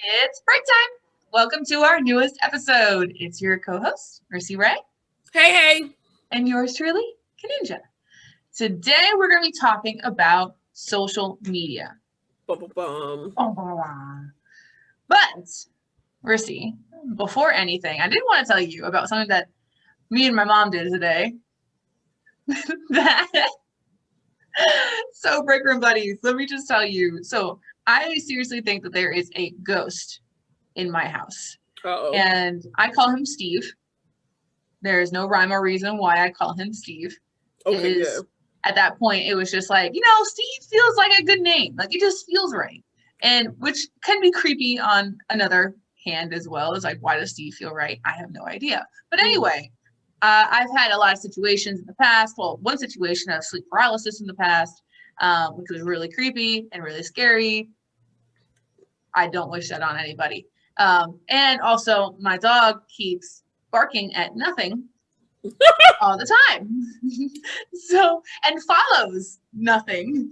It's break time. Welcome to our newest episode. It's your co-host, Mercy Ray, Hey, hey. and yours truly, Kaninja. Today we're going to be talking about social media. Bum, bum, bum. But, Mercy, before anything, I did want to tell you about something that me and my mom did today. that So, break room buddies, let me just tell you. So, I seriously think that there is a ghost in my house. Uh-oh. And I call him Steve. There is no rhyme or reason why I call him Steve. Okay, yeah. At that point, it was just like, Steve feels like a good name. Like, it just feels right. And which can be creepy on another hand as well. Is like, why does Steve feel right? I have no idea. But anyway, I've had a lot of situations in the past. Well, one situation of sleep paralysis in the past, which was really creepy and really scary. I don't wish that on anybody. And also, my dog keeps barking at nothing all the time. And follows nothing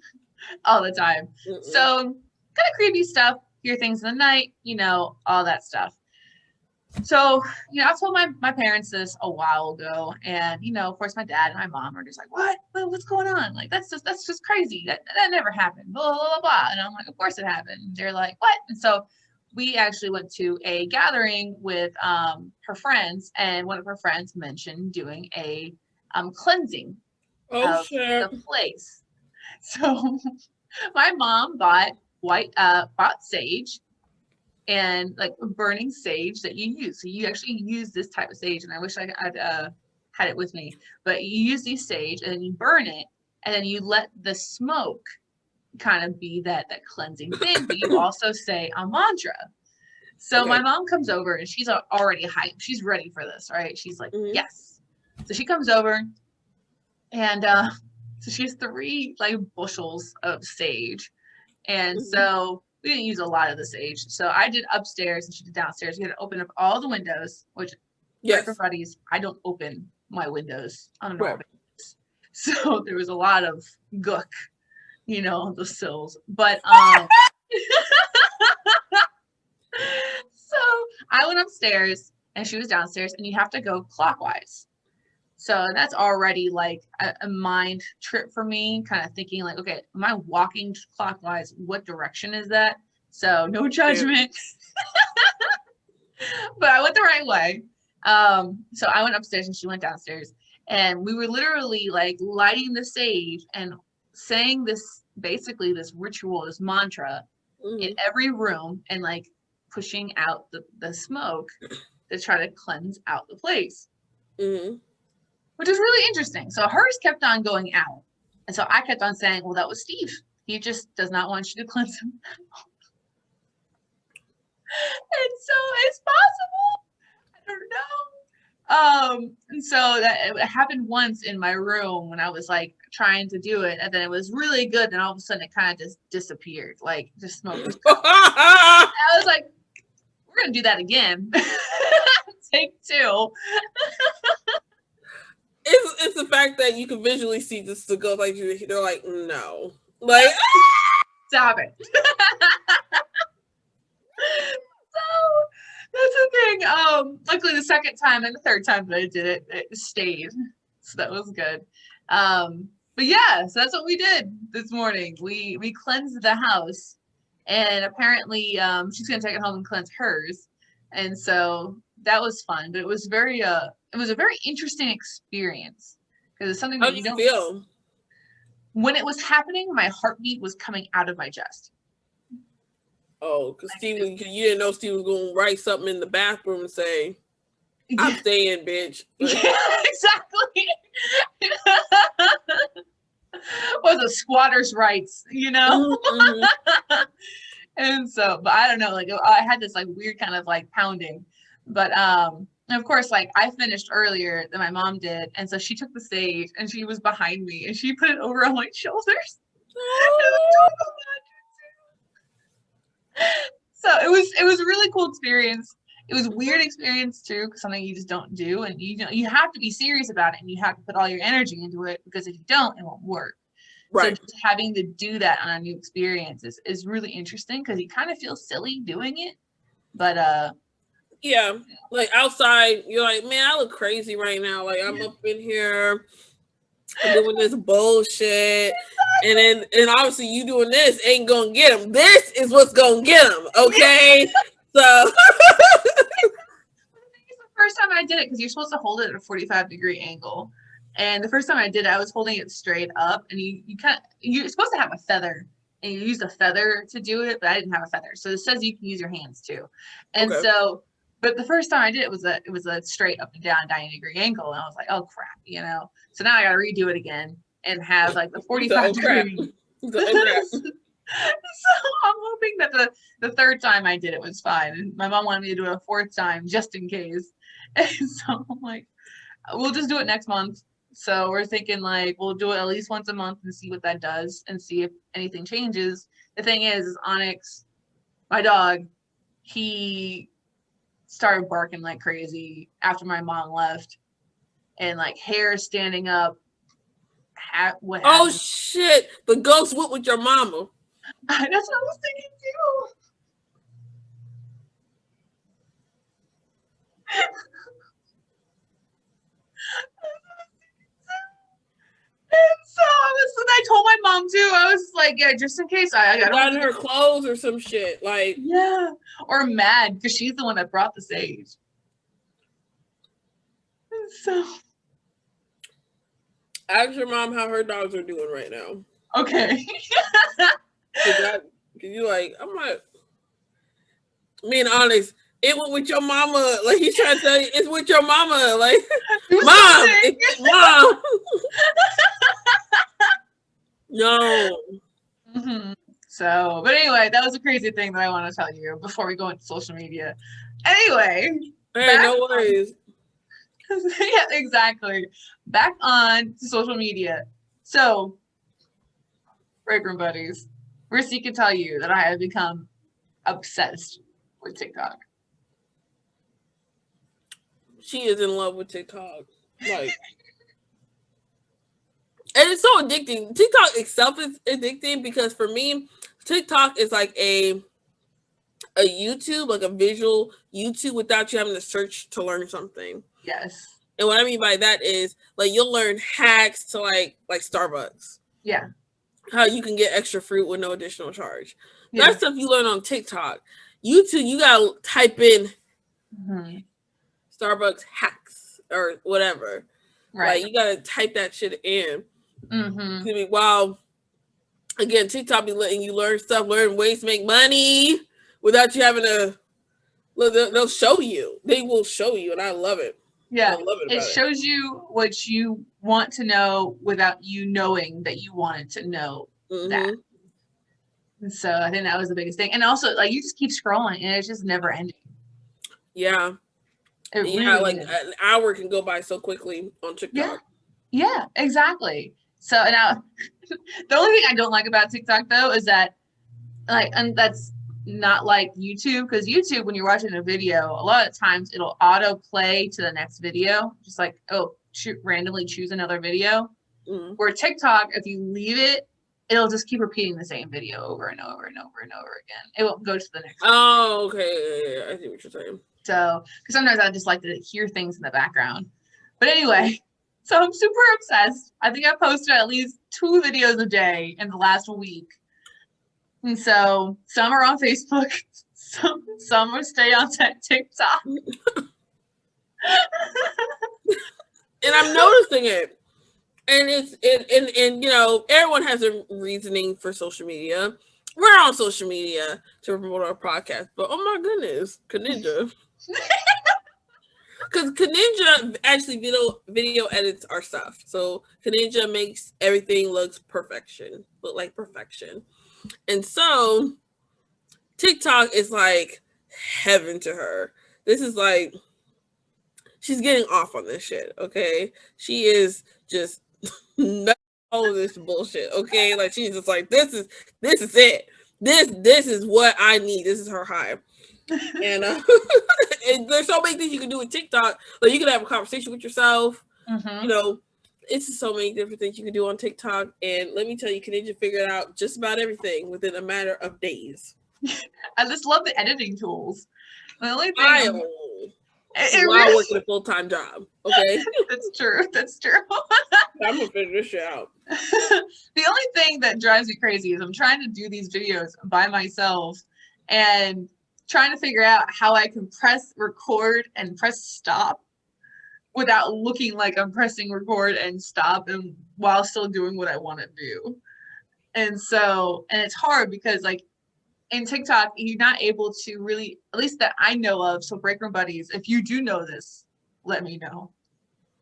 all the time. So, kind of creepy stuff. Hear things in the night, all that stuff. So, I told my parents this a while ago, and of course, my dad and my mom are just like, "What? What's going on? Like, that's just crazy. That never happened." Blah blah blah blah. And I'm like, "Of course it happened." And they're like, "What?" And so we actually went to a gathering with her friends, and one of her friends mentioned doing a cleansing Oh, of shit. the place. So my mom bought sage and like burning sage that you use. So you actually use this type of sage, and I wish I'd had it with me. But you use these sage and then you burn it, and then you let the smoke kind of be that cleansing thing. But you also say a mantra. So my mom comes over and she's already hyped. She's ready for this, right? She's like, yes. So she comes over and so she has 3 like bushels of sage. And so we didn't use a lot of the sage. So I did upstairs and she did downstairs. We had to open up all the windows, which for buddies, I don't open my windows on a normal basis. So there was a lot of gook, the sills. But so I went upstairs and she was downstairs, and you have to go clockwise. So that's already like a mind trip for me, kind of thinking like, okay, am I walking clockwise? What direction is that? So no judgment. But I went the right way. So I went upstairs and she went downstairs, and we were literally like lighting the sage and saying this, basically this ritual, this mantra in every room, and like pushing out the smoke to try to cleanse out the place. Which is really interesting. So hers kept on going out. And so I kept on saying, well, that was Steve. He just does not want you to cleanse him. And so it's possible. I don't know. And so that it happened once in my room when I was like trying to do it, and then it was really good. Then all of a sudden it kind of just disappeared. Like the smoke was I was like, we're gonna do that again. Take 2. It's the fact that you can visually see this to go like they're like, no. Like stop it. So that's the thing. Luckily the second time and the third time that I did it, it stayed. So that was good. But yeah, so that's what we did this morning. We cleansed the house, and apparently she's gonna take it home and cleanse hers. And so that was fun, but it was it was a very interesting experience because it's something how that do you you don't. feel? When it was happening, my heartbeat was coming out of my chest. Oh, because Steve, you didn't know Steve was going to write something in the bathroom and say, I'm staying, bitch. Yeah, exactly. Was a squatter's rights, And so, but I don't know, like I had this like weird kind of like pounding. But and of course, like I finished earlier than my mom did, and so she took the stage and she was behind me and she put it over on my shoulders. So it was a really cool experience. It was a weird experience too, because something you just don't do, and you have to be serious about it, and you have to put all your energy into it, because if you don't, it won't work. Right. So just having to do that on a new experience is really interesting, because you kind of feel silly doing it, But Yeah, like outside, you're like, man, I look crazy right now. Like I'm up in here doing this bullshit, and obviously you doing this ain't gonna get him. This is what's gonna get him. Okay, so the first time I did it, because you're supposed to hold it at a 45-degree angle. And the first time I did it, I was holding it straight up, and you're supposed to have a feather, and you use a feather to do it, but I didn't have a feather. So it says you can use your hands too. And okay. so, but the first time I did it was a straight up and down 90-degree angle, and I was like, oh crap. So now I got to redo it again and have like the So, oh crap. 45-degree. Oh crap. So I'm hoping that the third time I did it was fine. And my mom wanted me to do it a fourth time just in case. And so I'm like, we'll just do it next month. So we're thinking like we'll do it at least once a month and see what that does and see if anything changes. The thing is Onyx, my dog, he started barking like crazy after my mom left, and like hair standing up. What Oh happened? shit! The ghost went with your mama. That's what I was thinking too. So I told my mom too. I was like, yeah, just in case I Got in her clothes or some shit. Like, yeah, or mad because she's the one that brought the sage. So ask your mom how her dogs are doing right now. okay. Cause you like, I'm like, being honest, it went with your mama. Like he's trying to tell you, it's with your mama. Like, mom, mom. No. Mm-hmm. So, but anyway, that was a crazy thing that I want to tell you before we go into social media. Anyway, Hey, no worries. Yeah, exactly. Back on to social media. So, break room buddies, Risty can tell you that I have become obsessed with TikTok. She is in love with TikTok. Like, and it's so addicting. TikTok itself is addicting because for me, TikTok is like a YouTube, like a visual YouTube without you having to search to learn something. Yes. And what I mean by that is like you'll learn hacks to like Starbucks. Yeah. How you can get extra fruit with no additional charge. Yeah. That stuff you learn on TikTok. YouTube, you gotta type in Starbucks hacks or whatever. Right. Like you gotta type that shit in. While again, TikTok be letting you learn stuff, learn ways to make money without you having to. They'll show you. They will show you, and I love it. Yeah, I love it. It shows you what you want to know without you knowing that you wanted to know that. And so I think that was the biggest thing. And also, like, you just keep scrolling, and it's just never ending. Yeah. It yeah, really like is. An hour can go by so quickly on TikTok. Yeah, exactly. So now, the only thing I don't like about TikTok though is that, like, and that's not like YouTube, because YouTube, when you're watching a video, a lot of times it'll auto play to the next video, just like, oh, randomly choose another video. Where TikTok, if you leave it, it'll just keep repeating the same video over and over and over and over again. It won't go to the next video. Oh, okay. Yeah, I see what you're saying. So, because sometimes I just like to hear things in the background. But anyway, so I'm super obsessed. I think I posted at least 2 videos a day in the last week. And so some are on Facebook, some are stay on TikTok. And I'm noticing it. And and you know, everyone has a reasoning for social media. We're on social media to promote our podcast, but oh my goodness, Kaninja. Because Kaninja actually video edits our stuff. So Kaninja makes everything look like perfection. And so TikTok is like heaven to her. This is like she's getting off on this shit, okay? She is just not all of this bullshit, okay? Like she's just like, this is it. This is what I need. This is her high. And, and there's so many things you can do with TikTok. Like you can have a conversation with yourself. You know, it's just so many different things you can do on TikTok. And let me tell you, Kaninja figured out just about everything within a matter of days. I just love the editing tools. The only Wild. thing While really, working a full-time job. Okay. that's true. That's true. I'm gonna figure this shit out. The only thing that drives me crazy is I'm trying to do these videos by myself and trying to figure out how I can press record and press stop without looking like I'm pressing record and stop and while still doing what I want to do. And it's hard because like in TikTok, you're not able to really, at least that I know of. So Break Room Buddies, if you do know this, let me know.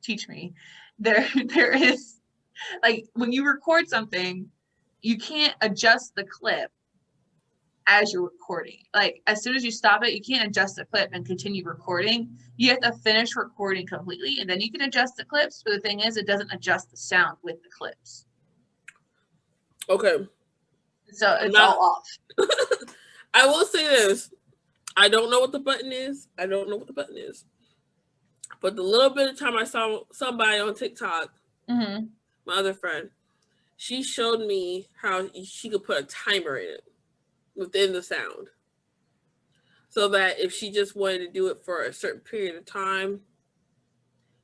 Teach me. There is like when you record something, you can't adjust the clip as you're recording. Like as soon as you stop it, you can't adjust the clip and continue recording. You have to finish recording completely and then you can adjust the clips. But the thing is, it doesn't adjust the sound with the clips. Okay. So it's all off. I will say this. I don't know what the button is. But the little bit of time I saw somebody on TikTok, my other friend, she showed me how she could put a timer in it within the sound. So that if she just wanted to do it for a certain period of time,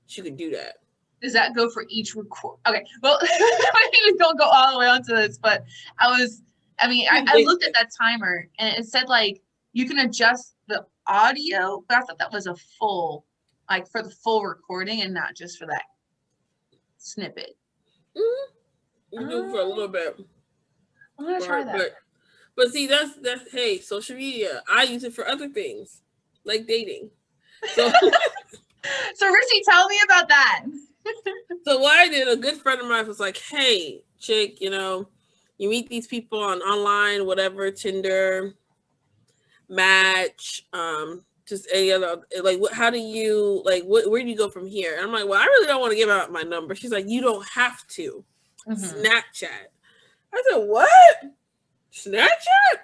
she could do that. Does that go for each record? Okay, well, I even don't go all the way onto this, but I looked at that timer and it said like you can adjust the audio, but I thought that was a full, like for the full recording and not just for that snippet. Mm-hmm. You do it for a little bit. I'm gonna try that. But see, that's hey, social media. I use it for other things, like dating. So, so Rissy, tell me about that. So what I did, a good friend of mine was like, "Hey, chick, you meet these people online, whatever, Tinder, Match, just any other, like, how do you, like, where do you go from here?" And I'm like, "Well, I really don't want to give out my number." She's like, "You don't have to. Snapchat." I said, "What? Snapchat?"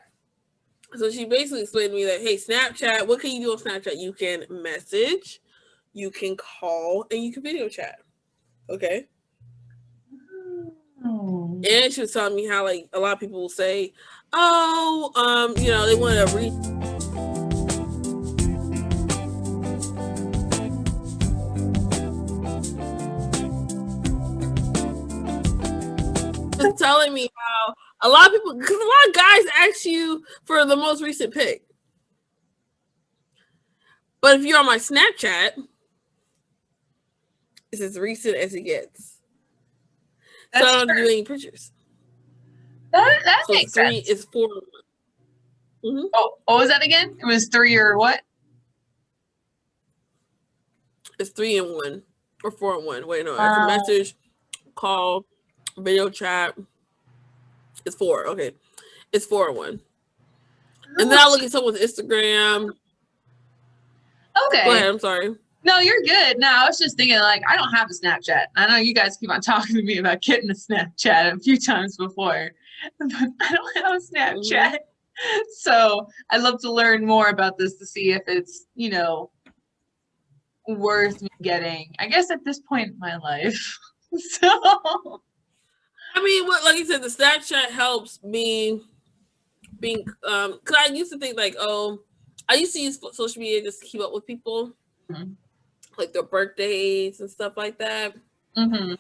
So she basically explained to me that, hey, Snapchat, what can you do on Snapchat? You can message, you can call, and you can video chat. Okay. And she was telling me how like a lot of people will say, "Oh, they want to reach." Just telling me how a lot of people, because a lot of guys ask you for the most recent pic, but if you're on my Snapchat, it's as recent as it gets. So I don't do any pictures. That so makes 3 sense. is 4. Mm-hmm. Oh, what was that again? It was 3 or what? It's 3 in 1 or 4 in 1. Wait, no, it's a message, call, video chat. It's 4. Okay, it's 4 in 1. And then I look at someone's Instagram. Okay. Go ahead. I'm sorry. No, you're good. No, I was just thinking, like, I don't have a Snapchat. I know you guys keep on talking to me about getting a Snapchat a few times before, but I don't have a Snapchat. Mm-hmm. So I'd love to learn more about this to see if it's, worth me getting, I guess, at this point in my life. So. I mean, like you said, the Snapchat helps me being, because I used to think, like, I used to use social media just to keep up with people. Mm-hmm. Like their birthdays and stuff like that. Mm-hmm.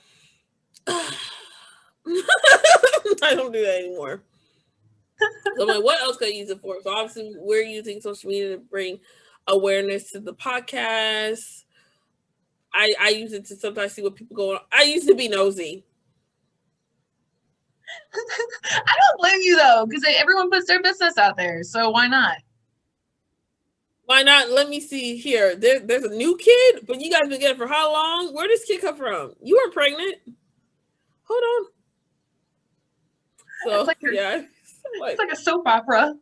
I don't do that anymore. So I'm like, what else can I use it for? So obviously we're using social media to bring awareness to the podcast. I use it to sometimes see what people go on. I used to be nosy. I don't blame you though, because everyone puts their business out there. So why not? Why not? Let me see here. There's a new kid, but you guys been getting it for how long? Where did this kid come from? You weren't pregnant. Hold on. So, it's like a soap opera.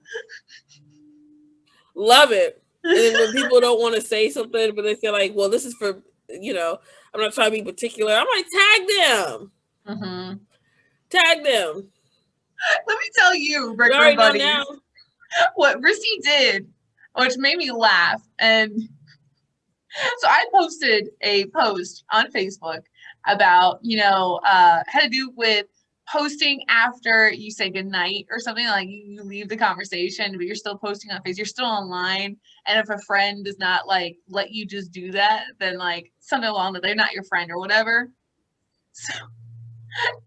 Love it. And then when people don't want to say something, but they feel like, well, this is for, I'm not trying to be particular. I'm like, tag them. Mm-hmm. Tag them. Let me tell you, Break Room Buddies, what Rissy did, which made me laugh. And so I posted a post on Facebook about, had to do with posting after you say goodnight or something, like you leave the conversation, but you're still posting on Facebook, you're still online. And if a friend does not like let you just do that, then like something along that they're not your friend or whatever. So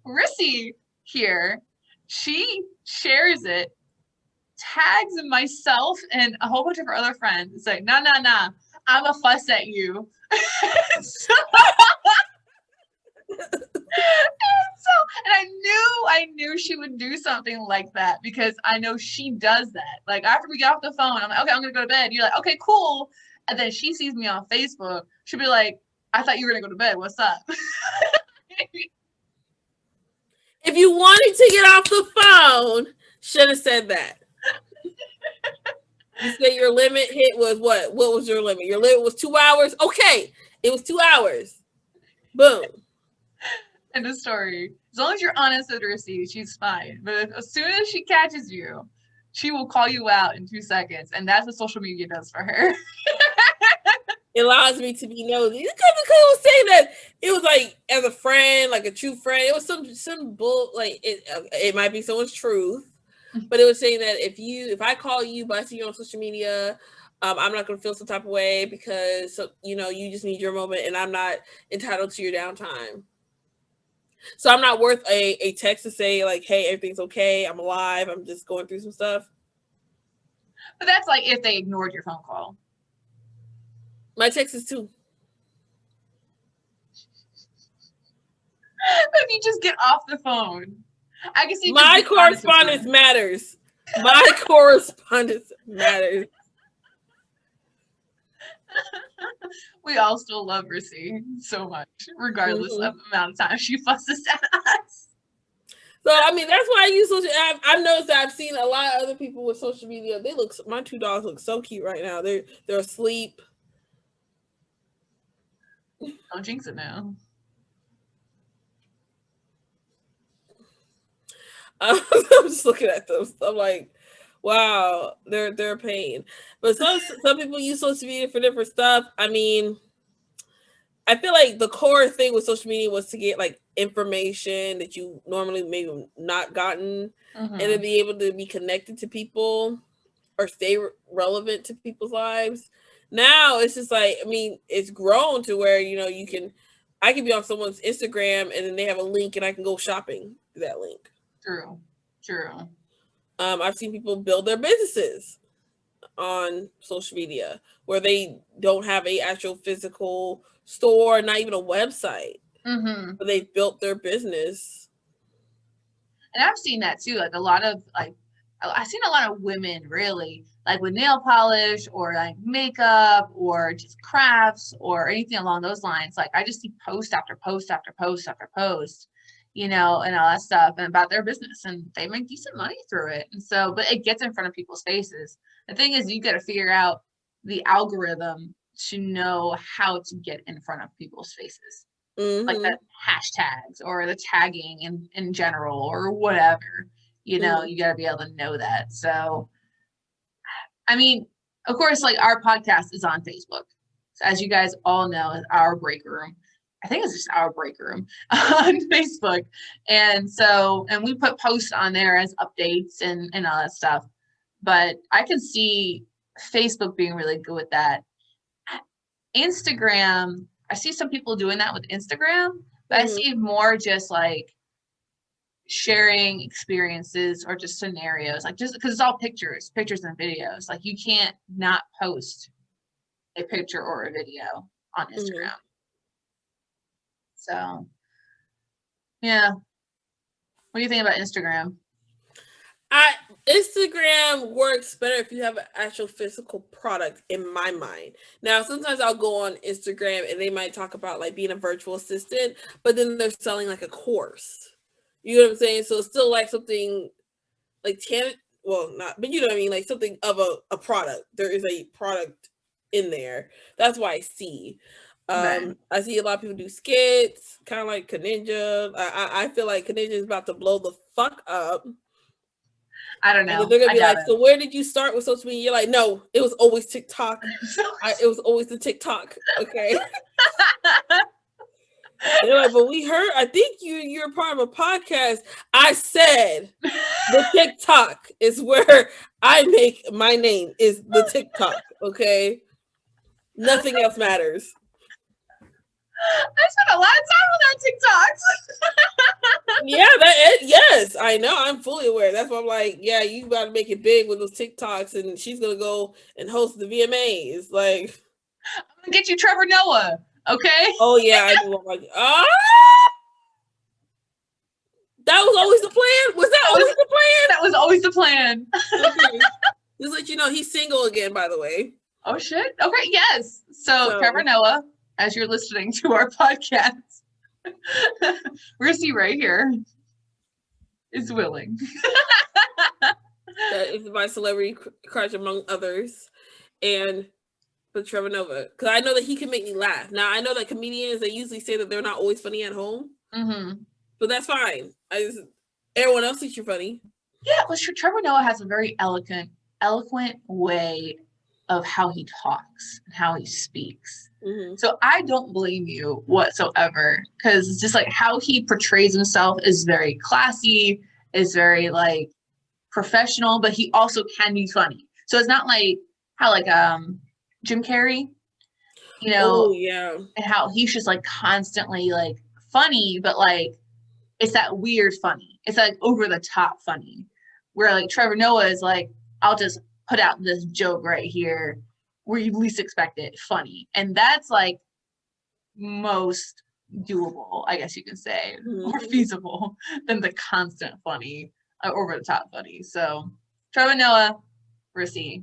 Rissy here, she shares it, tags myself and a whole bunch of her other friends. It's like, nah, I'm a fuss at you. So, and I knew she would do something like that because I know she does that. Like after we get off the phone, I'm like, okay, I'm gonna go to bed. You're like, okay, cool. And then she sees me on Facebook. She'll be like, I thought you were gonna go to bed. What's up? If you wanted to get off the phone, should have said that. You said your limit hit was what? What was your limit? Your limit was 2 hours? Okay. It was 2 hours. Boom. End of story. As long as you're honest with Rissy, she's fine. But as soon as she catches you, she will call you out in 2 seconds. And that's what social media does for her. It allows me to be nosy. Because it was saying that it was like as a friend, like a true friend. It was some bull, like it might be someone's truth. But it was saying that if I call you, but I see you on social media, I'm not going to feel some type of way because, you just need your moment and I'm not entitled to your downtime. So I'm not worth a text to say like, hey, everything's okay. I'm alive. I'm just going through some stuff. But that's like if they ignored your phone call. My text is too. If you just get off the phone. I can see my correspondence matters. My correspondence matters. We all still love Rissy so much, regardless of the amount of time she fusses at us. So I mean, that's why I use social. I've noticed that I've seen a lot of other people with social media. My 2 dogs look so cute right now. They're asleep. Don't jinx it now. I'm just looking at them. I'm like, wow, they're a pain. But some people use social media for different stuff. I mean, I feel like the core thing with social media was to get like information that you normally maybe not gotten, and to be able to be connected to people or stay relevant to people's lives. Now it's just like, I mean, it's grown to where I can be on someone's Instagram and then they have a link and I can go shopping through that link. True. I've seen people build their businesses on social media where they don't have a actual physical store, not even a website, but they've built their business. And I've seen that too. Like a lot of I've seen a lot of women really like with nail polish or like makeup or just crafts or anything along those lines. Like I just see post after post after post after post, and all that stuff and about their business, and they make decent money through it. And so, but it gets in front of people's faces. The thing is, you got to figure out the algorithm to know how to get in front of people's faces. Like the hashtags or the tagging in general or whatever, you got to be able to know that. So, I mean, of course, like our podcast is on Facebook. So as you guys all know, it's Our Break Room. I think it's just Our Break Room on Facebook. And so, and we put posts on there as updates and all that stuff. But I can see Facebook being really good with that. Instagram, I see some people doing that with Instagram, but I see more just like sharing experiences or just scenarios, like just because it's all pictures and videos. Like you can't not post a picture or a video on Instagram. So, yeah. What do you think about Instagram? Instagram works better if you have an actual physical product, in my mind. Now, sometimes I'll go on Instagram and they might talk about like being a virtual assistant, but then they're selling like a course. You know what I'm saying? So it's still like something like not, but you know what I mean? Like something of a product. There is a product in there. That's why I see. I see a lot of people do skits, kind of like Kaninja. I feel like Kaninja is about to blow the fuck up. I don't know. And they're gonna be like, so where did you start with social media? You're like, no, it was always TikTok. It was always the TikTok. Okay. Anyway, but we heard, I think you're part of a podcast. I said the TikTok is where I make my name, is the TikTok. Okay. Nothing else matters. I spent a lot of time on that TikTok. Yes, I know. I'm fully aware. That's why I'm like, yeah, you got to make it big with those TikToks, and she's gonna go and host the VMAs. Like, I'm gonna get you Trevor Noah. Okay. oh yeah, I do. I'm like, that was always the plan. Was that always the plan? That was always the plan. Okay. Just let you know he's single again, by the way. Oh shit. Okay. Yes. So Trevor Noah, as you're listening to our podcast, Rissy right here is willing. That is my celebrity crush among others, and but Trevor Noah, because I know that he can make me laugh. Now I know that comedians, they usually say that they're not always funny at home, but that's fine. Everyone else thinks you're funny. Yeah, well, sure. Trevor Noah has a very eloquent way of how he talks and how he speaks. So I don't blame you whatsoever, because it's just like how he portrays himself is very classy, is very like professional, but he also can be funny. So it's not like how like Jim Carrey, you know, and how he's just like constantly like funny, but like it's that weird funny. It's like over the top funny, where like Trevor Noah is like, I'll just put out this joke right here where you least expect it, funny. And that's like most doable, I guess you can say, more feasible than the constant funny, over the top funny. So Trevor Noah, Rissy,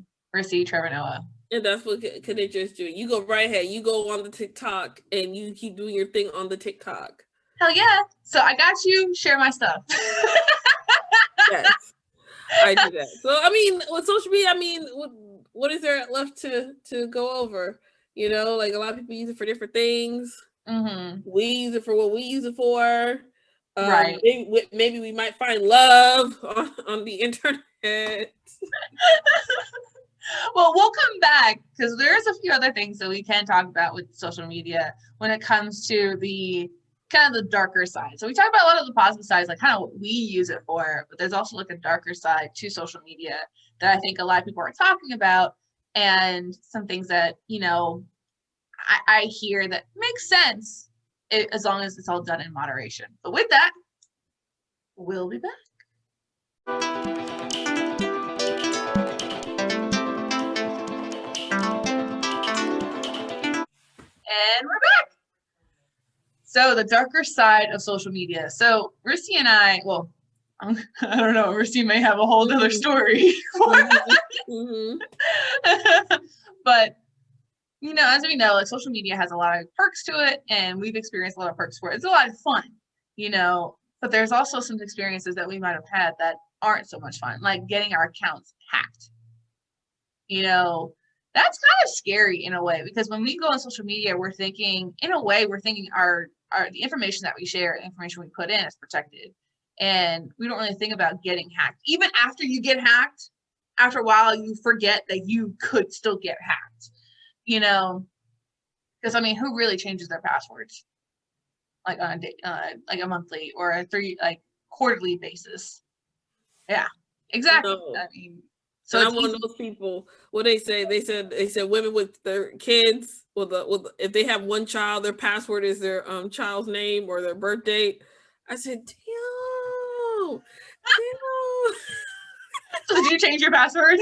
Trevor Noah. And that's what Kaninja is doing. You go right ahead. You go on the TikTok and you keep doing your thing on the TikTok. Hell yeah. So I got you. Share my stuff. Yes. I do that. So, I mean, with social media, what is there left to go over? You know, like a lot of people use it for different things. We use it for what we use it for. Right. Maybe we might find love on the internet. Well, we'll come back because there's a few other things that we can talk about with social media when it comes to the kind of the darker side. So we talk about a lot of the positive sides, like kind of what we use it for, but there's also like a darker side to social media that I think a lot of people are talking about, and some things that, you know, I hear that makes sense as long as it's all done in moderation. But with that, we'll be back. And we're back. So the darker side of social media. So Rissy and I, well, I don't know, Rissy may have a whole other story. But, you know, as we know, like social media has a lot of perks to it, and we've experienced a lot of perks for it. It's a lot of fun, you know, but there's also some experiences that we might have had that aren't so much fun, like getting our accounts hacked. You know, that's kind of scary in a way, because when we go on social media, we're thinking the information that we share, the information we put in is protected. And we don't really think about getting hacked. Even after you get hacked, after a while, you forget that you could still get hacked, you know, because I mean, who really changes their passwords like on a day, like a monthly or a quarterly basis? Yeah, exactly. No. I mean, so I'm one of those people. What they said women with their kids, if they have one child, their password is their child's name or their birth date. I said, damn. So did you change your password?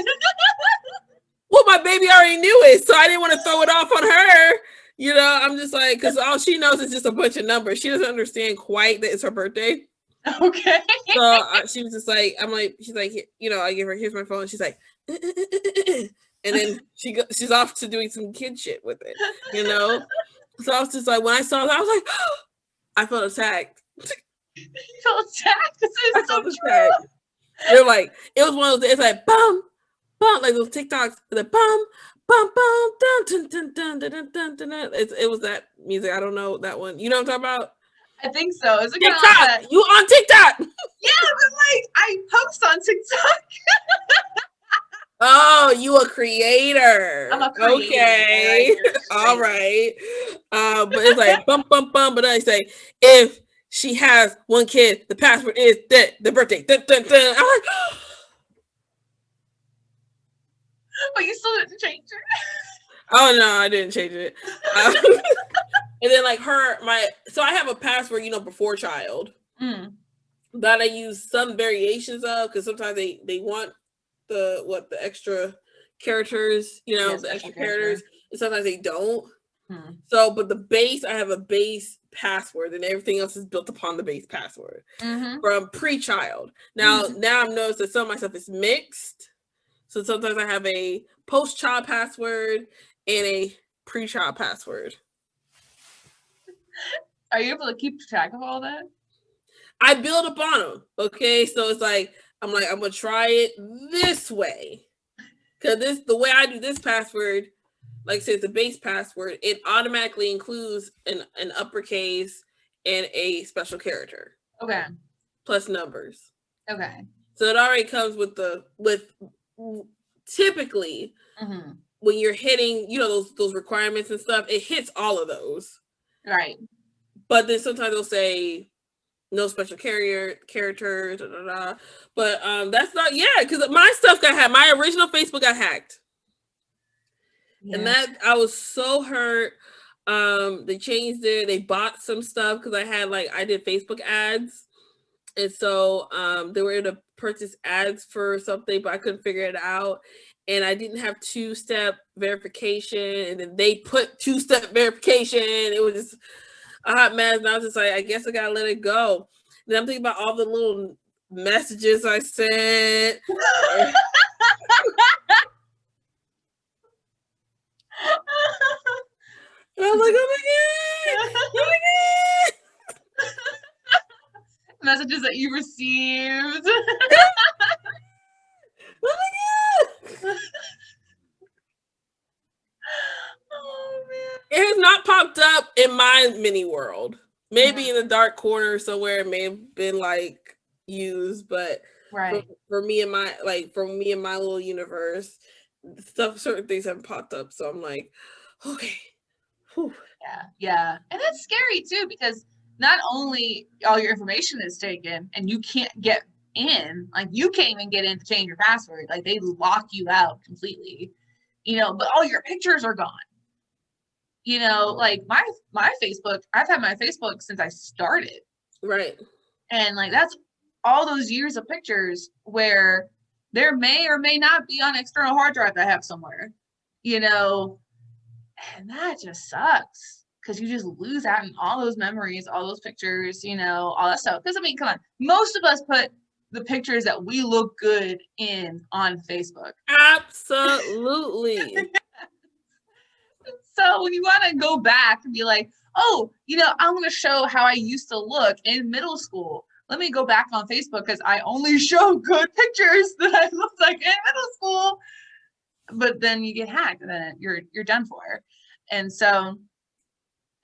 Well, my baby already knew it, so I didn't want to throw it off on her. You know, I'm just like, because all she knows is just a bunch of numbers. She doesn't understand quite that it's her birthday. Okay. So she was just like, she's like, you know, I give her, here's my phone. She's like, and then she's off to doing some kid shit with it, you know? So I was just like, when I saw that, I was like, oh, I felt attacked. You felt attacked? This is so true. They're like, it was one of those, it's like, bum, bum, like those TikToks, like, bum, bum, bum, dun, dun, dun, dun, dun, dun, dun, dun, dun. It was that music. I don't know that one. You know what I'm talking about? I think so. Is it TikTok? Like you on TikTok? Yeah, but like I post on TikTok. Oh, you a creator? I'm a creator. Okay. All right. But it's like bum bum bum. But then I say if she has one kid, the password is the birthday. Dun, dun, dun. I'm like, But you still didn't change it. oh no, I didn't change it. And then like so I have a password, before child that I use some variations of because sometimes they want the extra characters, the extra characters, and sometimes they don't. So, but I have a base password, and everything else is built upon the base password from pre-child. Now I've noticed that some of my stuff is mixed. So sometimes I have a post-child password and a pre-child password. Are you able to keep track of all that? I build upon them. Okay, so it's like I'm gonna try it this way because the way I do this password. Like I said, it's a base password. It automatically includes an uppercase and a special character. Okay. Plus numbers. Okay. So it already comes with typically when you're hitting, those requirements and stuff, it hits all of those. Right. But then sometimes they'll say no special characters, but that's not because my stuff got hacked. My original Facebook got hacked. Yeah. And that I was so hurt. They changed it. They bought some stuff because I did Facebook ads, and so they were able to purchase ads for something, but I couldn't figure it out. And I didn't have 2-step verification, and then they put 2-step verification. It was just a hot mess, and I was just like, I guess I gotta let it go. And then I'm thinking about all the little messages I sent. And I was like, oh my god! Messages that you received. Oh my god! Oh man! It has not popped up in my mini world. Maybe in the dark corner somewhere, it may have been used, but for me and my little universe, certain things haven't popped up. So I'm like, okay. Whew. Yeah. And that's scary too, because not only all your information is taken and you can't get in, you can't even get in to change your password. They lock you out completely, but all your pictures are gone. My Facebook, I've had my Facebook since I started. Right. And that's all those years of pictures where there may or may not be on an external hard drive that I have somewhere, and that just sucks because you just lose out on all those memories, all those pictures, all that stuff. Because come on, most of us put the pictures that we look good in on Facebook. Absolutely. So when you want to go back and be like, oh, I'm going to show how I used to look in middle school. Let me go back on Facebook because I only show good pictures that I looked like in middle school. But then you get hacked and then you're done for. And so,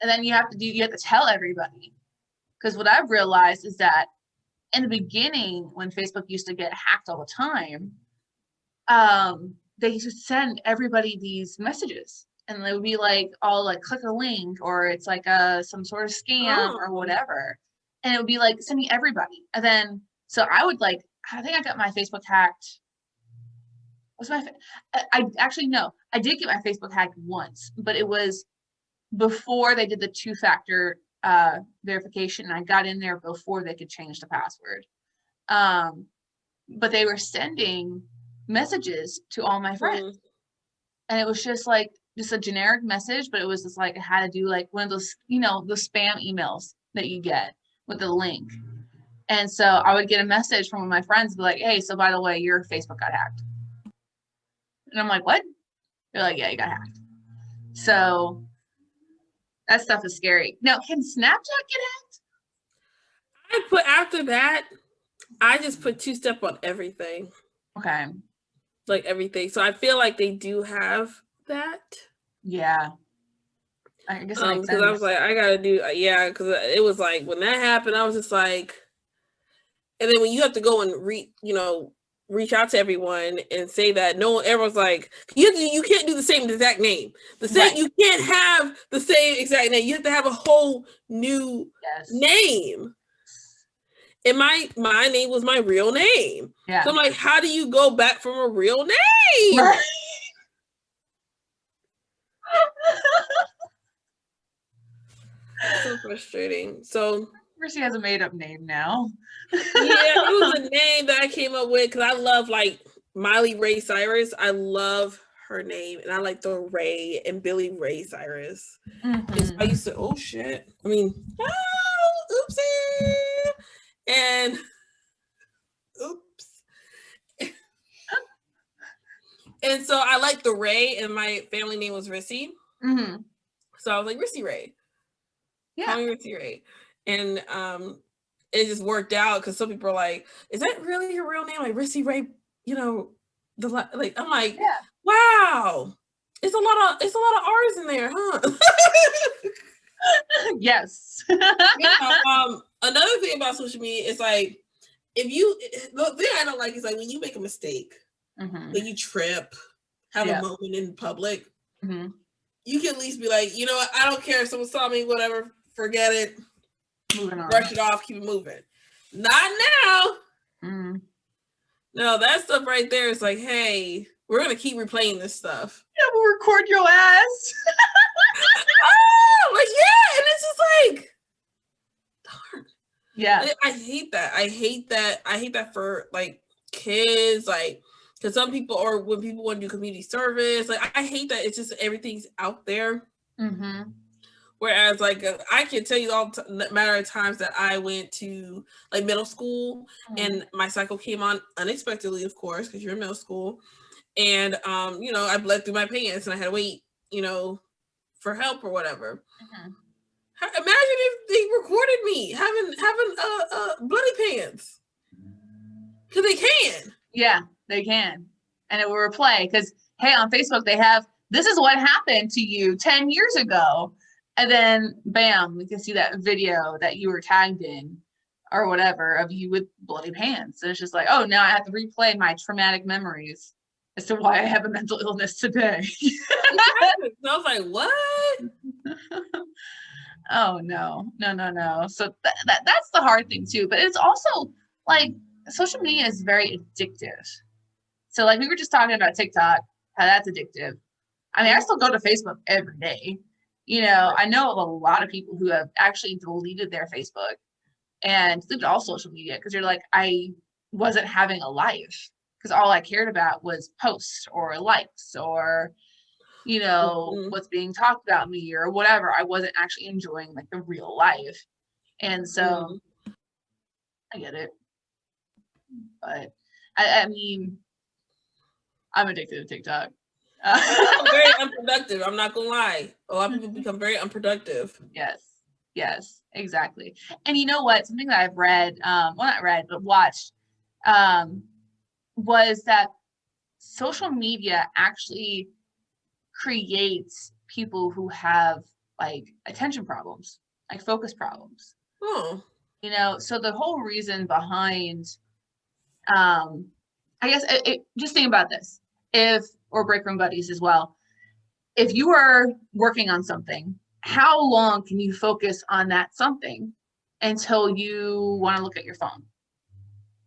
and then you have to tell everybody. Because what I've realized is that in the beginning, when Facebook used to get hacked all the time, they used to send everybody these messages. And they would be click a link, or it's some sort of scam or whatever. And it would be send me everybody. And then, so I would I think I got my Facebook hacked. I actually, no, I did get my Facebook hacked once, but it was before they did the 2-factor verification. And I got in there before they could change the password. But they were sending messages to all my friends. And it was just a generic message, but it was just it had to do one of those, the spam emails that you get with the link. And so I would get a message from one of my friends, be like, hey, so by the way, your Facebook got hacked. And I'm like, what? They're like, yeah, you got hacked. So that stuff is scary. Now, can Snapchat get hacked? After that, I just put 2-step on everything. Okay. Everything. So I feel like they do have that. Yeah. I guess because I was I gotta do because it was when that happened, I was just and then when you have to go and reach out to everyone and say that everyone's like, you can't do the same exact name. You can't have the same exact name. You have to have a whole new name. And my name was my real name. Yeah. So I'm like, how do you go back from a real name? Right. So frustrating. So she has a made-up name now. Yeah, it was a name that I came up with because I love like Miley Ray Cyrus. I love her name, and I like the Ray and Billy Ray Cyrus. Mm-hmm. I used to, oopsie, and oops. And so I like the Ray, and my family name was Rissy. Mm-hmm. So I was like, Rissy Ray. Yeah. Call me Rissy Ray. And it just worked out because some people are like, is that really your real name? Like Rissy Ray, I'm like, yeah. Wow. It's a lot of R's in there, huh? Yes. Another thing about social media is like, the thing I don't like is like when you make a mistake, when you trip, have a moment in public, you can at least be like, you know what, I don't care if someone saw me, whatever, forget it. Moving on. Brush it off, keep it moving. Not now. No, that stuff right there is like, hey, we're gonna keep replaying this stuff. Yeah, we'll record your ass. Oh, like yeah, and it's just like, darn. Yeah, I hate that. I hate that for like kids, like because some people, or when people want to do community service, like I hate that it's just everything's out there. Mm-hmm. Whereas, like, I can tell you matter of times that I went to, like, middle school, and my cycle came on unexpectedly, of course, because you're in middle school. And, I bled through my pants, and I had to wait, for help or whatever. Imagine if they recorded me having bloody pants. Because they can. Yeah, they can. And it will replay. Because, hey, on Facebook, they have, this is what happened to you 10 years ago. And then, bam, we can see that video that you were tagged in or whatever of you with bloody pants. And it's just like, oh, now I have to replay my traumatic memories as to why I have a mental illness today. I was like, what? Oh, no. So that's the hard thing, too. But it's also, like, social media is very addictive. So, like, we were just talking about TikTok, how that's addictive. I mean, I still go to Facebook every day. I know of a lot of people who have actually deleted their Facebook and deleted all social media because they're like, I wasn't having a life because all I cared about was posts or likes or, what's being talked about me or whatever. I wasn't actually enjoying like the real life. And so I get it. But I mean, I'm addicted to TikTok. Very unproductive. I'm not gonna lie. A lot of people become very unproductive. Yes, exactly. And you know what? Something that I've read, well, not read, but watched, was that social media actually creates people who have like attention problems, like focus problems. Oh. So the whole reason behind, I guess, just think about this. Or break room buddies as well. If you are working on something, how long can you focus on that something until you want to look at your phone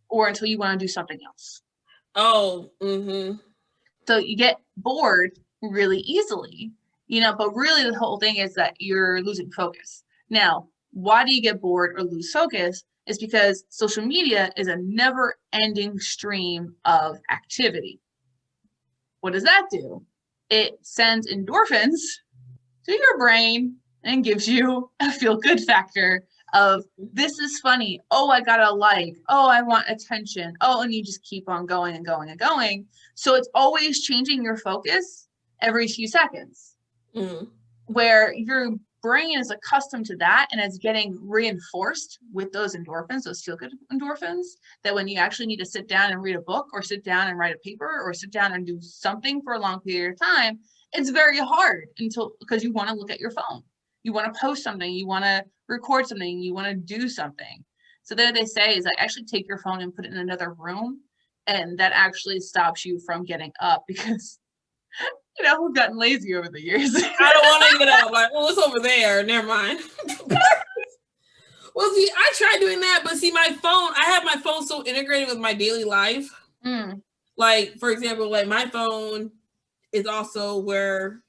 or until you want to do something else? Oh, mm-hmm. So you get bored really easily, but really the whole thing is that you're losing focus. Now, why do you get bored or lose focus? Is because social media is a never-ending stream of activity. What does that do? It sends endorphins to your brain and gives you a feel-good factor of this is funny. Oh, I got a like. Oh, I want attention. Oh, and you just keep on going and going and going. So it's always changing your focus every few seconds. Where your brain is accustomed to that and it's getting reinforced with those endorphins, those feel-good endorphins, that when you actually need to sit down and read a book or sit down and write a paper or sit down and do something for a long period of time, it's very hard because you want to look at your phone. You want to post something, you want to record something, you want to do something. So there they say is like actually take your phone and put it in another room and that actually stops you from getting up because we've gotten lazy over the years. I don't want to get up. Like, well, it's over there. Never mind. Well, see, I tried doing that, but see, my phone, I have my phone so integrated with my daily life. Like, for example, like my phone is also where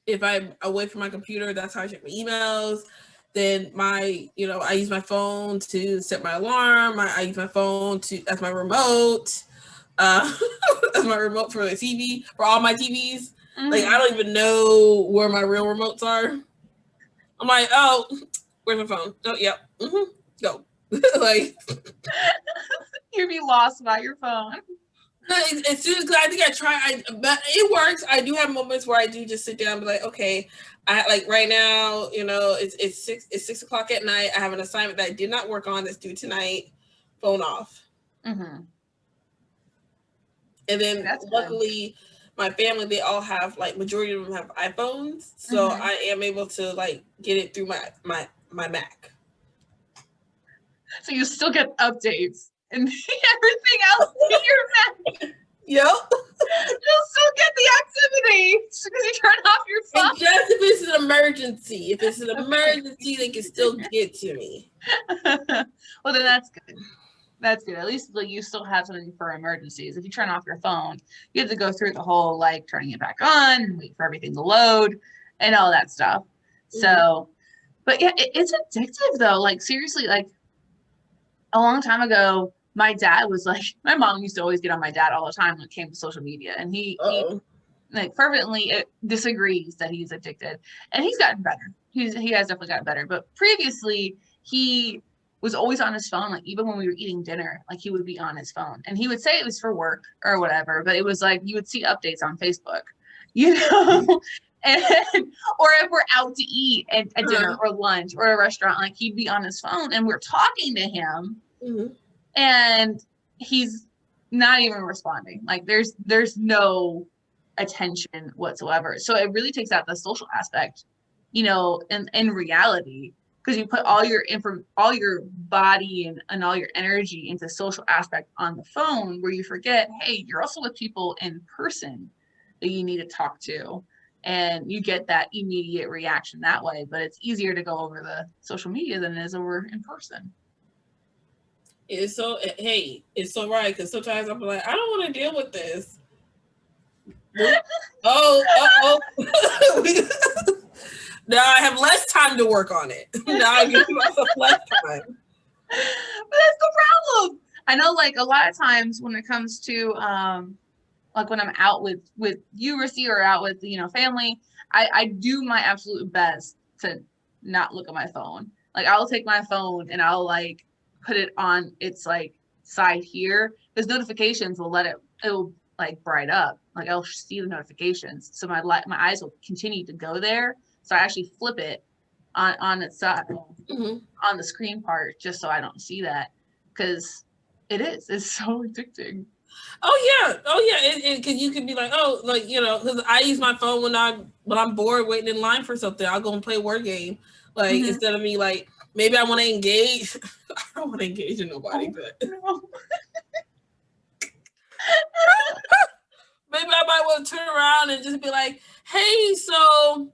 if I'm away from my computer, that's how I check my emails. Then I use my phone to set my alarm. I use my phone as my remote. As my remote for the TV, for all my TVs. Like, I don't even know where my real remotes are. I'm like, oh, where's my phone? Oh, yep. Go. Like, you'd be lost by your phone. As soon as I think I try, but it works. I do have moments where I do just sit down and be like, okay, I like right now, it's 6 o'clock at night. I have an assignment that I did not work on that's due tonight. Phone off. And then luckily, my family, they all have, like, majority of them have iPhones, so I am able to like get it through my Mac. So you still get updates and everything else in your Mac. Yep. You'll still get the activity because you turn off your phone. And just if it's an emergency. If it's an emergency, they can still get to me. Well, then that's good. That's good. At least like you still have something for emergencies. If you turn off your phone, you have to go through the whole like turning it back on and wait for everything to load and all that stuff. So, but yeah, it's addictive though. Like seriously, like a long time ago, my dad was like, my mom used to always get on my dad all the time when it came to social media, and he like fervently disagrees that he's addicted, and he's gotten better. He has definitely gotten better, but previously he was always on his phone. Like even when we were eating dinner, like he would be on his phone, and he would say it was for work or whatever, but it was like you would see updates on Facebook, and or if we're out to eat at dinner or lunch or a restaurant, like he'd be on his phone and we're talking to him and he's not even responding. Like there's no attention whatsoever. So it really takes out the social aspect, in reality, because you put all your body and all your energy into social aspect on the phone, where you forget, hey, you're also with people in person that you need to talk to, and you get that immediate reaction that way. But it's easier to go over the social media than it is over in person. It's so right, because sometimes I'm like, I don't want to deal with this. Now I have less time to work on it. Now I give myself less time. But that's the problem. I know, like a lot of times when it comes to like when I'm out with you, Rissy, or out with family, I do my absolute best to not look at my phone. Like I'll take my phone and I'll like put it on its like side here, because notifications will it'll like bright up. Like I'll see the notifications, so my eyes will continue to go there. So I actually flip it on its side, on the screen part, just so I don't see that, because it's so addicting. Oh yeah, because you could be like, because I use my phone when I'm bored waiting in line for something. I'll go and play a word game, like instead of me like maybe I want to engage. I don't want to engage in nobody, but No. maybe I might want to turn around and just be like, hey, so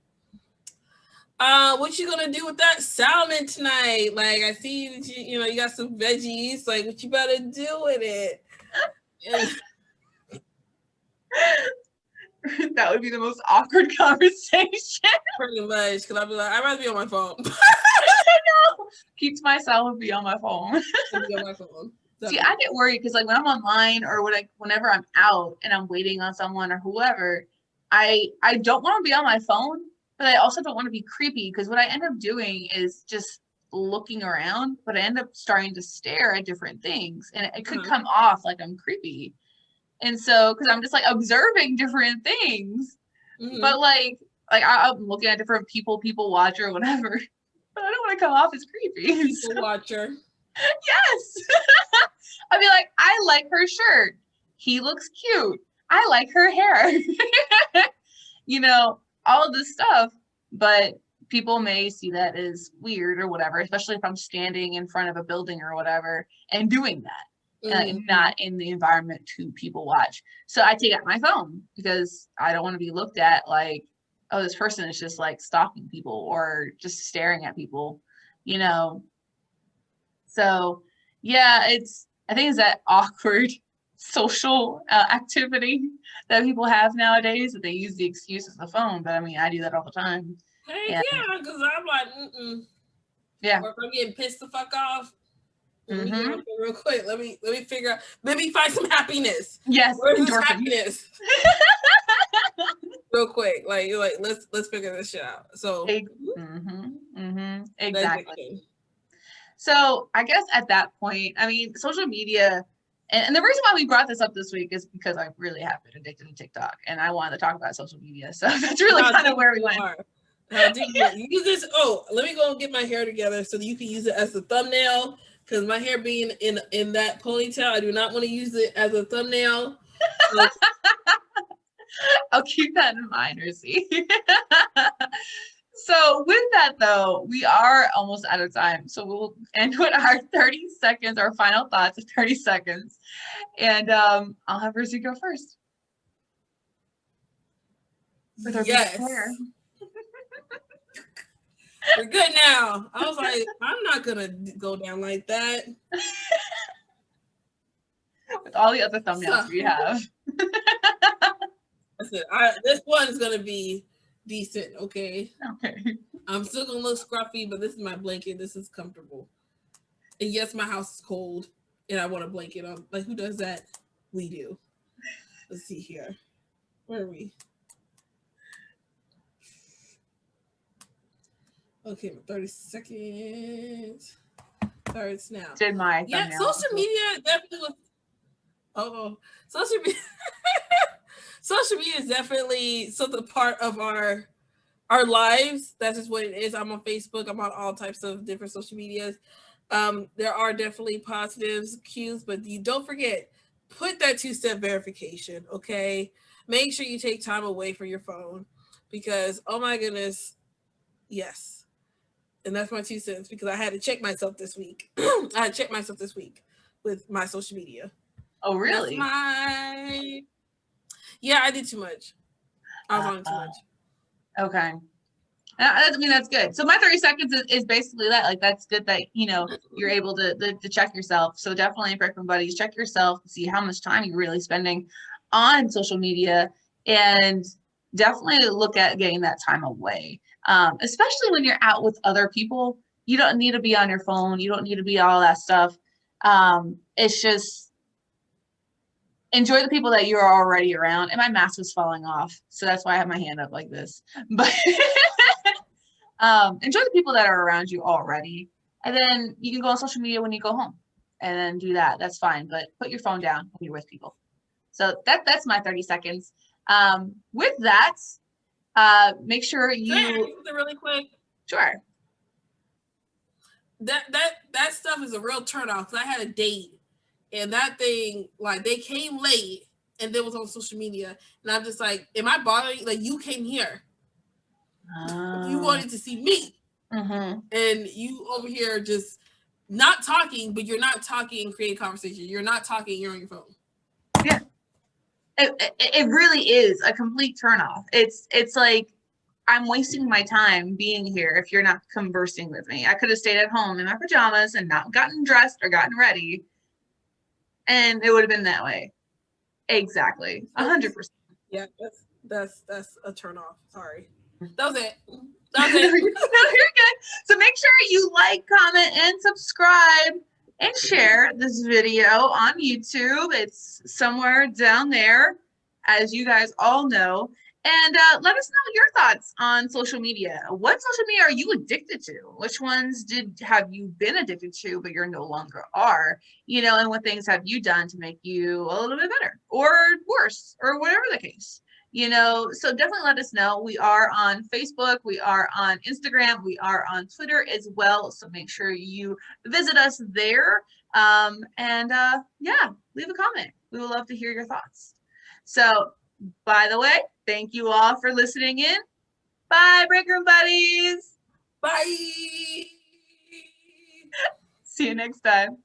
what you gonna do with that salmon tonight? Like I see that you got some veggies. Like what you better do with it? That would be the most awkward conversation. Pretty much, because I'd be like, I'd rather be on my phone. No. Keep to myself and be on my phone. Be on my phone. See, I get worried because like when I'm online or whenever I'm out and I'm waiting on someone or whoever, I don't want to be on my phone, but I also don't want to be creepy, because what I end up doing is just looking around, but I end up starting to stare at different things, and it could come off like I'm creepy. And so, because I'm just like observing different things, but like I'm looking at different people watch or whatever, but I don't want to come off as creepy. People watcher. Yes. I'd be like, I like her shirt. He looks cute. I like her hair. All of this stuff, but people may see that as weird or whatever, especially if I'm standing in front of a building or whatever and doing that. not in the environment to people watch. So I take out my phone because I don't want to be looked at like, oh, this person is just like stalking people or just staring at people, you know. So yeah, I think it's that awkward social activity that people have nowadays that they use the excuse of the phone. But I mean, I do that all the time. Heck And, yeah, because I'm like, yeah. Or if I'm getting pissed the fuck off, let me get Mm-hmm. on here real quick. Let me figure out. Let me find some happiness. Yes, Where's this endorphin. happiness? Real quick, like let's figure this shit out. So exactly. So I guess at that point, I mean, social media, and the reason why we brought this up this week is because I really have been addicted to TikTok, and I wanted to talk about social media. So that's really kind of where we went. How deep you use this? Oh, let me go and get my hair together so that you can use it as a thumbnail. Because my hair being in that ponytail, I do not want to use it as a thumbnail. So, I'll keep that in mind, Rusi. So with that though, we are almost out of time. So we'll end with our 30 seconds, our final thoughts of 30 seconds. And I'll have Rusi go first. With her beautiful hair. We're good now. I was like, I'm not gonna go down like that. With all the other thumbnails we have. Listen, this one is gonna be decent, okay? Okay. I'm still gonna look scruffy, but this is my blanket. This is comfortable. And yes, my house is cold, and I want a blanket on. Like, who does that? We do. Let's see here. Where are we? Okay, 30 seconds. Starts now. Did my thumbnail. Social media definitely was. Oh, social media. Social media is definitely something part of our lives. That's just what it is. I'm on Facebook. I'm on all types of different social medias. There are definitely positives, cues, but you don't forget, put that 2-step verification. Okay, make sure you take time away from your phone because oh my goodness, yes. And that's my 2 cents because I had to check myself this week. I had to check myself this week with my social media. Oh, really? Yeah, I did too much. I was on too much. Okay. I mean, that's good. So my 30 seconds is basically that. Like, that's good that, you know, you're able to check yourself. So definitely for everybody, check yourself to see how much time you're really spending on social media and definitely look at getting that time away. Especially when you're out with other people, you don't need to be on your phone. You don't need to be all that stuff. It's just enjoy the people that you're already around. And my mask was falling off, so that's why I have my hand up like this. But enjoy the people that are around you already, and then you can go on social media when you go home, and then do that. That's fine, but put your phone down when you're with people. So that's my 30 seconds. With that, make sure you really quick. Sure. That stuff is a real turnoff. Cause I had a date, and that thing, like, they came late, and they was on social media, and I'm just like, am I bothering you? Like, you came here, you wanted to see me, and you over here just not talking, but you're not talking and creating conversation. You're not talking. You're on your phone. Yeah. It really is a complete turnoff. It's like I'm wasting my time being here if you're not conversing with me. I could have stayed at home in my pajamas and not gotten dressed or gotten ready, and it would have been that way. Exactly, 100%. Yeah, that's a turnoff. Sorry, that was it. That was it. No, you're good. So make sure you like, comment, and subscribe. And share this video on YouTube. It's somewhere down there, as you guys all know. And let us know your thoughts on social media. What social media are you addicted to? Which ones have you been addicted to, but you're no longer are? You know, and what things have you done to make you a little bit better or worse or whatever the case? You know, so definitely let us know. We are on Facebook, we are on Instagram, we are on Twitter as well. So make sure you visit us there. Yeah, leave a comment. We would love to hear your thoughts. So, by the way, thank you all for listening in. Bye, Break Room Buddies. Bye. See you next time.